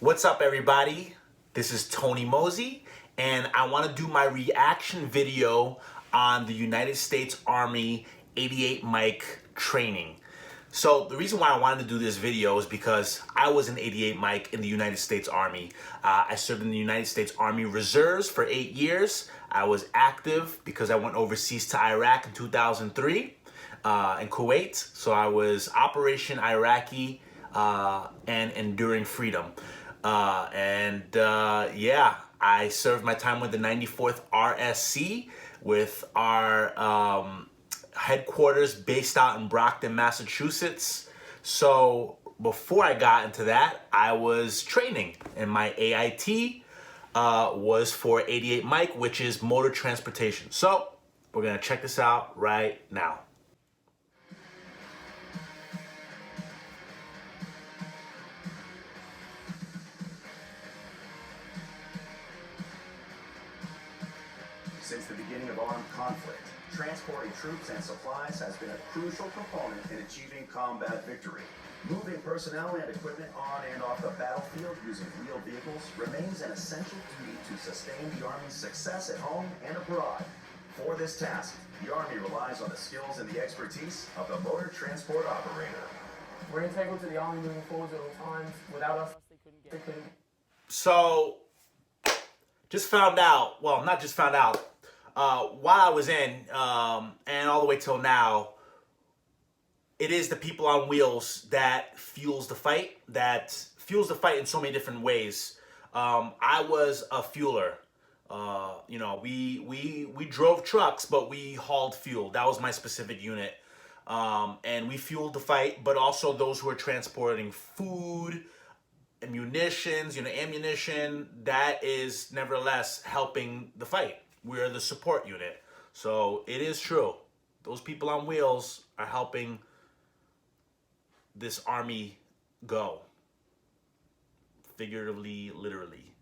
What's up, everybody? This is Tony Mosey, and I want to do my reaction video on the United States Army 88 Mike training. So the reason why I wanted to do this video is because I was an 88 Mike in the United States Army. I served in the United States Army Reserves for 8 years. I was active because I went overseas to Iraq in 2003 in Kuwait. So I was Operation Iraqi and Enduring Freedom. Yeah, I served my time with the 94th RSC with our headquarters based out in Brockton, Massachusetts. So before I got into that, I was training, and my AIT was for 88 Mike, which is motor transportation. So we're gonna check this out right now. Since the beginning of armed conflict, transporting troops and supplies has been a crucial component in achieving combat victory. Moving personnel and equipment on and off the battlefield using wheeled vehicles remains an essential duty to sustain the Army's success at home and abroad. For this task, the Army relies on the skills and the expertise of the motor transport operator. We're integral to the Army moving forward at all times. Without us, they couldn't. So, just found out, well, not just found out, while I was in, and all the way till now, it is the people on wheels that fuels the fight, in so many different ways. I was a fueler. You know, we drove trucks, but we hauled fuel. That was my specific unit. And we fueled the fight, but also those who are transporting food, munitions, ammunition, that is nevertheless helping the fight. We're the support unit. So it is true. Those people on wheels are helping this army go. Figuratively, literally.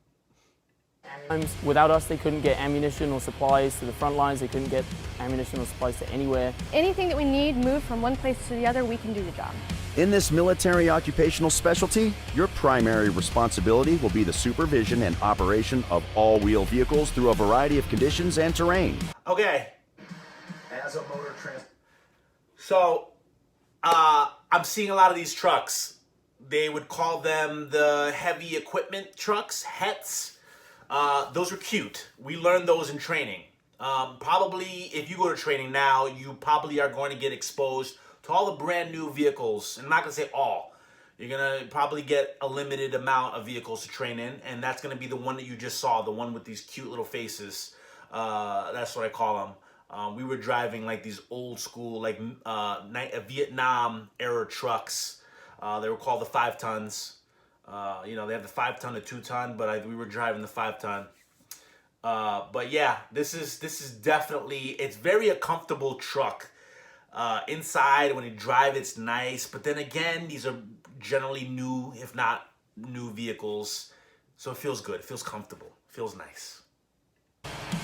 Without us, they couldn't get ammunition or supplies to the front lines. They couldn't get ammunition or supplies to anywhere. Anything that we need moved from one place to the other, we can do the job. In this military occupational specialty, your primary responsibility will be the supervision and operation of all-wheel vehicles through a variety of conditions and terrain. Okay. As a motor transport. So, I'm seeing a lot of these trucks. They would call them the heavy equipment trucks, HETs. Those are cute. We learned those in training. Probably, if you go to training now, you probably are going to get exposed to all the brand new vehicles. And I'm not going to say all. You're going to probably get a limited amount of vehicles to train in. And that's going to be the one that you just saw, the one with these cute little faces. That's what I call them. We were driving like these old school, like Vietnam era trucks. They were called the 5 tons. They have the 5 ton to 2 ton, but we were driving the 5 ton. But yeah, this is definitely, it's very a comfortable truck. Inside, when you drive, it's nice. But then again, these are generally new, if not new vehicles. So it feels good. It feels comfortable. It feels nice.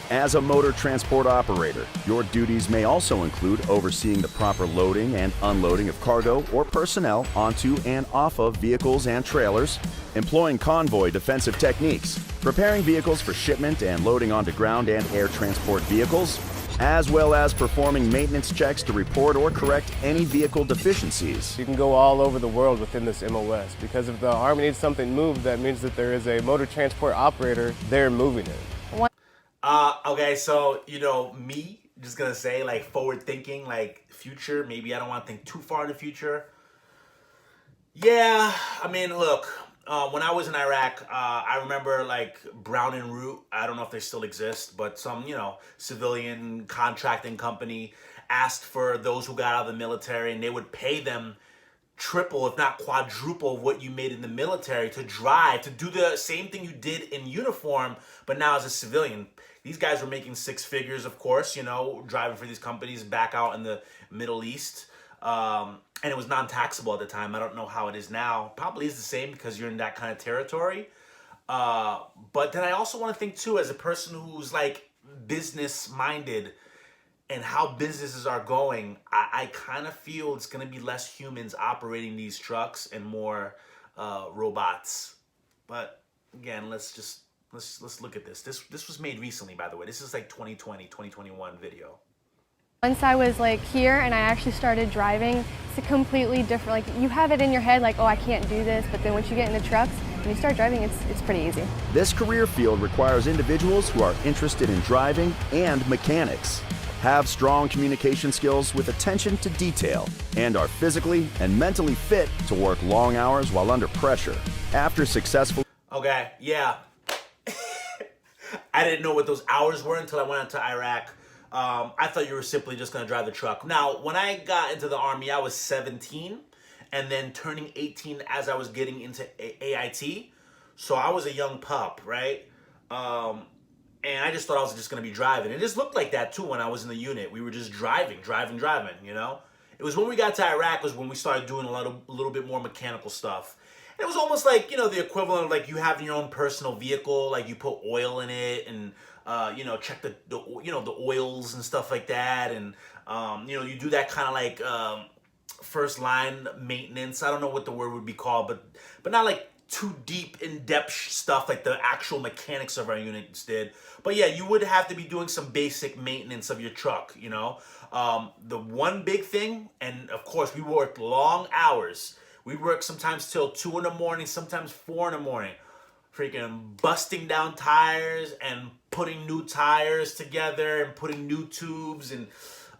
As a motor transport operator, your duties may also include overseeing the proper loading and unloading of cargo or personnel onto and off of vehicles and trailers, employing convoy defensive techniques, preparing vehicles for shipment and loading onto ground and air transport vehicles, as well as performing maintenance checks to report or correct any vehicle deficiencies. You can go all over the world within this MOS, because if the Army needs something moved, that means that there is a motor transport operator there moving it. Okay, so, me, just gonna say, like, forward thinking, like, future, maybe I don't want to think too far in the future. Yeah, I mean, look, when I was in Iraq, I remember, like, Brown and Root, I don't know if they still exist, but some, civilian contracting company asked for those who got out of the military, and they would pay them triple, if not quadruple, what you made in the military to drive, to do the same thing you did in uniform, but now as a civilian. These guys were making 6 figures, of course, driving for these companies back out in the Middle East. And it was non-taxable at the time. I don't know how it is now. Probably is the same because you're in that kind of territory. But then I also want to think, too, as a person who's, like, business-minded, and how businesses are going, I kind of feel it's going to be less humans operating these trucks and more robots. But again, let's look at this. This was made recently, by the way. This is like 2020, 2021 video. Once I was like here and I actually started driving, it's a completely different, like you have it in your head like, oh, I can't do this, but then once you get in the trucks, when you start driving, it's pretty easy. This career field requires individuals who are interested in driving and mechanics, have strong communication skills with attention to detail, and are physically and mentally fit to work long hours while under pressure. After successful... Okay, yeah. I didn't know what those hours were until I went out to Iraq. I thought you were simply just going to drive the truck. Now, when I got into the Army, I was 17 and then turning 18 as I was getting into AIT. So I was a young pup, right? And I just thought I was just going to be driving. It just looked like that, too, when I was in the unit. We were just driving, you know? It was when we got to Iraq was when we started doing a little bit more mechanical stuff. And it was almost like, you know, the equivalent of like you having your own personal vehicle, like you put oil in it and, you know, check the oils and stuff like that. And, you know, you do that kind of like first line maintenance. I don't know what the word would be called, but not like too deep in-depth stuff like the actual mechanics of our units did. But yeah, you would have to be doing some basic maintenance of your truck, you know. The one big thing, and of course we worked long hours. We worked sometimes till 2 in the morning, sometimes 4 in the morning. Freaking busting down tires and putting new tires together and putting new tubes and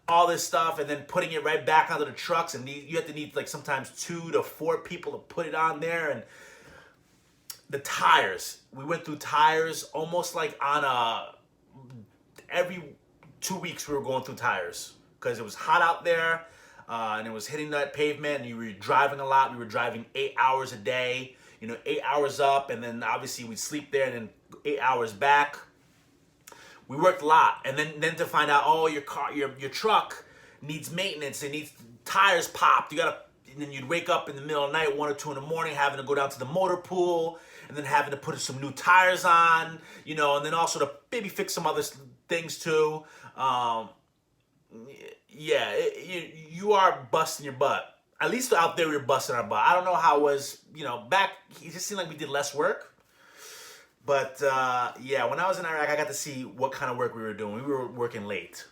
all this stuff and then putting it right back onto the trucks. And you have to need like sometimes 2 to 4 people to put it on there. And the tires, we went through tires almost like on every 2 weeks we were going through tires because it was hot out there and it was hitting that pavement and you were driving a lot. We were driving 8 hours a day, you know, 8 hours up, and then obviously we'd sleep there and then 8 hours back. We worked a lot, and then to find out, oh, your truck needs maintenance. It needs tires popped. And then you'd wake up in the middle of the night, 1 or 2 in the morning, having to go down to the motor pool, and then having to put some new tires on, you know, and then also to maybe fix some other things too. Yeah, you are busting your butt. At least out there, we were busting our butt. I don't know how it was, you know, back, it just seemed like we did less work. But, yeah, when I was in Iraq, I got to see what kind of work we were doing. We were working late.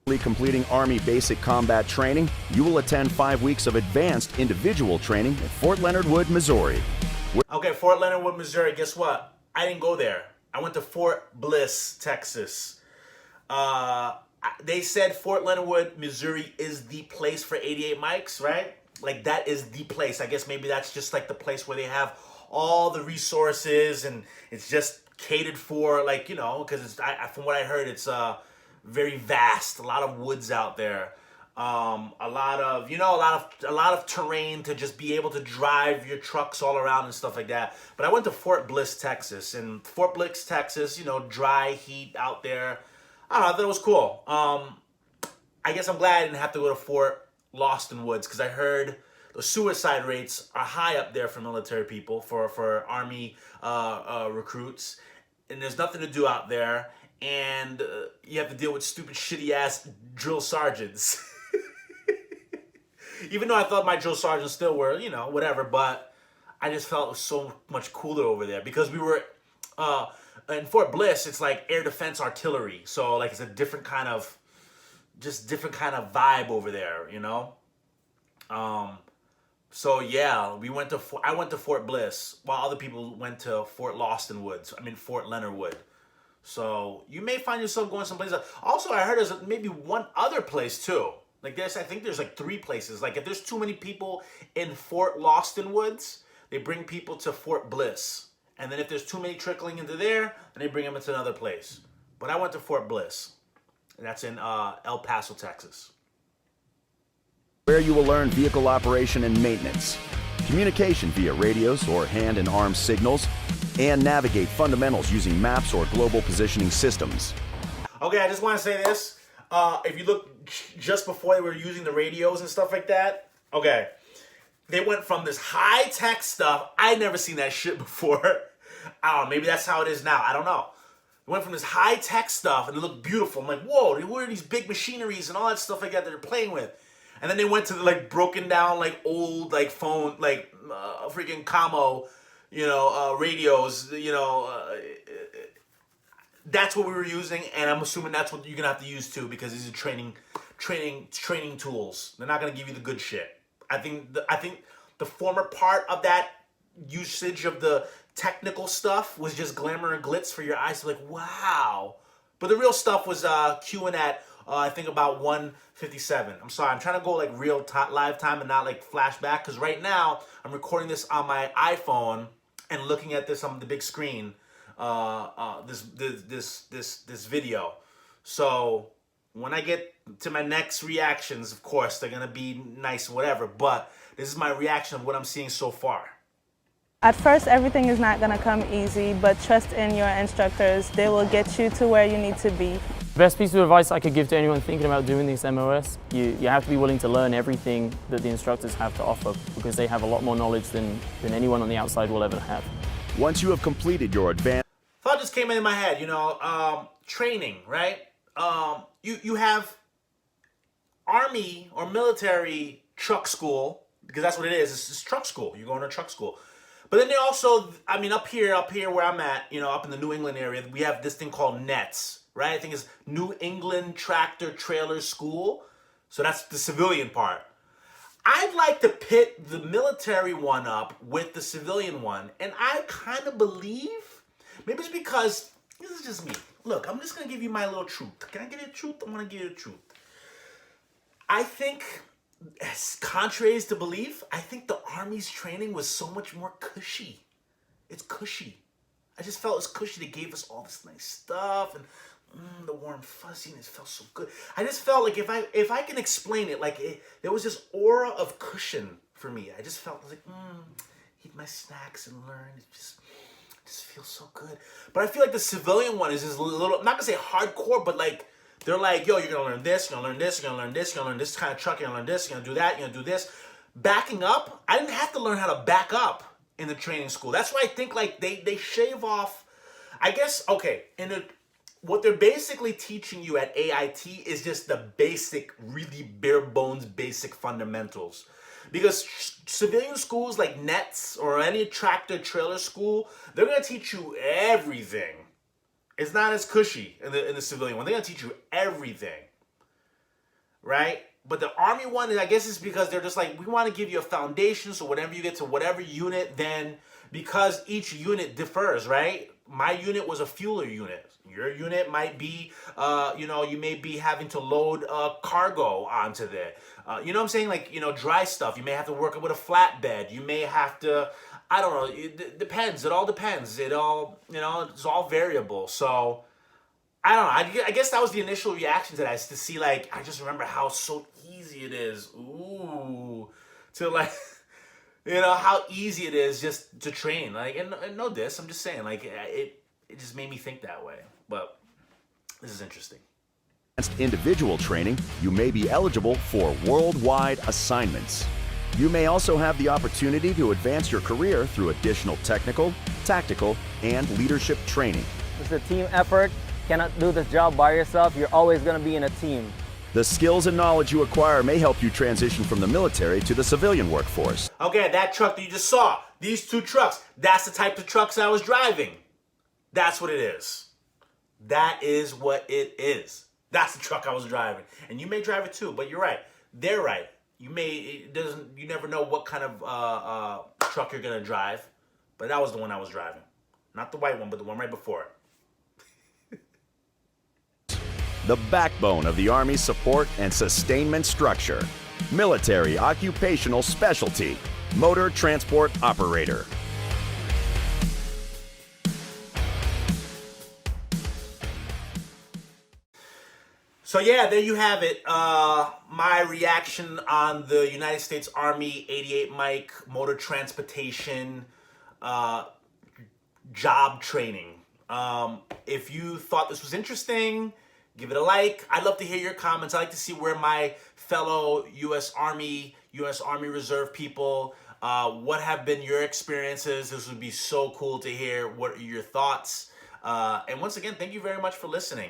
Completing Army basic combat training, you will attend 5 weeks of advanced individual training at Fort Leonard Wood, Missouri. Okay, Fort Leonard Wood, Missouri. Guess what? I didn't go there. I went to Fort Bliss, Texas. They said Fort Leonard Wood, Missouri is the place for 88 mics, right? Like that is the place. I guess maybe that's just like the place where they have all the resources and it's just catered for, like, you know, because it's from what I heard, it's very vast, a lot of woods out there, a lot of terrain to just be able to drive your trucks all around and stuff like that. But I went to Fort Bliss, Texas, and Fort Bliss, Texas, you know, dry heat out there. I don't know, I thought it was cool. I guess I'm glad I didn't have to go to Fort Lost in Woods because I heard the suicide rates are high up there for military people, for Army recruits, and there's nothing to do out there. And you have to deal with stupid, shitty-ass drill sergeants. Even though I thought my drill sergeants still were, you know, whatever, but I just felt it was so much cooler over there because we were, in Fort Bliss, it's like air defense artillery. So, like, it's a different kind of vibe over there, you know? So, yeah, I went to Fort Bliss while other people went to Fort Fort Leonard Wood. So you may find yourself going someplace else. Also, I heard there's maybe one other place too. Like I think there's like 3 places. Like if there's too many people in Fort Lost in Woods, they bring people to Fort Bliss. And then if there's too many trickling into there, then they bring them into another place. But I went to Fort Bliss. And that's in El Paso, Texas. Where you will learn vehicle operation and maintenance, communication via radios or hand and arm signals, and navigate fundamentals using maps or global positioning systems. Okay, I just want to say this. If you look just before they were using the radios and stuff like that, okay, they went from this high-tech stuff. I'd never seen that shit before. I don't know, maybe that's how it is now. I don't know. They went from this high-tech stuff, and it looked beautiful. I'm like, whoa, what are these big machineries and all that stuff like that they're playing with? And then they went to the, like, broken down, like, old, like, phone, like, freaking commo radios, that's what we were using, and I'm assuming that's what you're gonna have to use too, because these are training tools. They're not gonna give you the good shit. I think the former part of that usage of the technical stuff was just glamour and glitz for your eyes to be like, wow. But the real stuff was queuing at I think about 1:57. I'm sorry, I'm trying to go like live time and not like flashback, because right now I'm recording this on my iPhone and looking at this on the big screen. This video. So when I get to my next reactions, of course they're gonna be nice and whatever, but this is my reaction of what I'm seeing so far. At first, everything is not going to come easy, but trust in your instructors. They will get you to where you need to be. The best piece of advice I could give to anyone thinking about doing this MOS, you have to be willing to learn everything that the instructors have to offer, because they have a lot more knowledge than anyone on the outside will ever have. Once you have completed your advanced Thought just came in my head, training, right? You have Army or military truck school, because that's what it is. It's truck school. You're going to truck school. But then they also, up here where I'm at, up in the New England area, we have this thing called NETS, right? I think it's New England Tractor Trailer School. So that's the civilian part. I'd like to pit the military one up with the civilian one. And I kind of believe, maybe it's because, this is just me. Look, I'm just going to give you my little truth. Can I give you the truth? I'm going to give you the truth. I think, as contrary as to belief, I think the Army's training was so much more cushy. It's cushy. I just felt it was cushy. They gave us all this nice stuff, and the warm fuzziness felt so good. I just felt like if I can explain it, there was this aura of cushion for me. I just felt like, eat my snacks and learn. It just feels so good. But I feel like the civilian one is just a little, I'm not gonna say hardcore, but they're like, yo, you're gonna learn this, you're gonna learn this, you're gonna learn this, you're gonna learn this kind of truck, you're gonna learn this, you're gonna do that, you're gonna do this. Backing up, I didn't have to learn how to back up in the training school. That's why I think they shave off, I guess, okay, what they're basically teaching you at AIT is just the basic, really bare bones, basic fundamentals. Because civilian schools like NETS or any tractor trailer school, they're gonna teach you everything. It's not as cushy in the civilian one. They're gonna teach you everything, right? But the Army one, I guess it's because they're just like, we want to give you a foundation, so whenever you get to whatever unit, then because each unit differs, right? My unit was a fueler unit. Your unit might be, you may be having to load cargo onto there. You know what I'm saying? Dry stuff. You may have to work with a flatbed. You may have to, I don't know. It depends. It all depends. It all, it's all variable. So, I don't know. I guess that was the initial reaction to that, is to see, I just remember how so easy it is. Ooh. To, how easy it is just to train. And no diss. I'm just saying, it just made me think that way. But this is interesting. individual training, you may be eligible for worldwide assignments. You may also have the opportunity to advance your career through additional technical, tactical, and leadership training. It's a team effort. Cannot do this job by yourself. You're always going to be in a team. The skills and knowledge you acquire may help you transition from the military to the civilian workforce. Okay, that truck that you just saw, these two trucks, that's the type of trucks I was driving. That's what it is. That is what it is. That's the truck I was driving. And you may drive it too, but you're right. They're right. You never know what kind of truck you're gonna drive. But that was the one I was driving. Not the white one, but the one right before it. The backbone of the Army's support and sustainment structure. Military Occupational Specialty. Motor Transport Operator. So yeah, there you have it. My reaction on the United States Army 88 Mike motor transportation job training. If you thought this was interesting, give it a like. I'd love to hear your comments. I'd like to see where my fellow U.S. Army Reserve people, what have been your experiences. This would be so cool to hear. What are your thoughts? And once again, thank you very much for listening.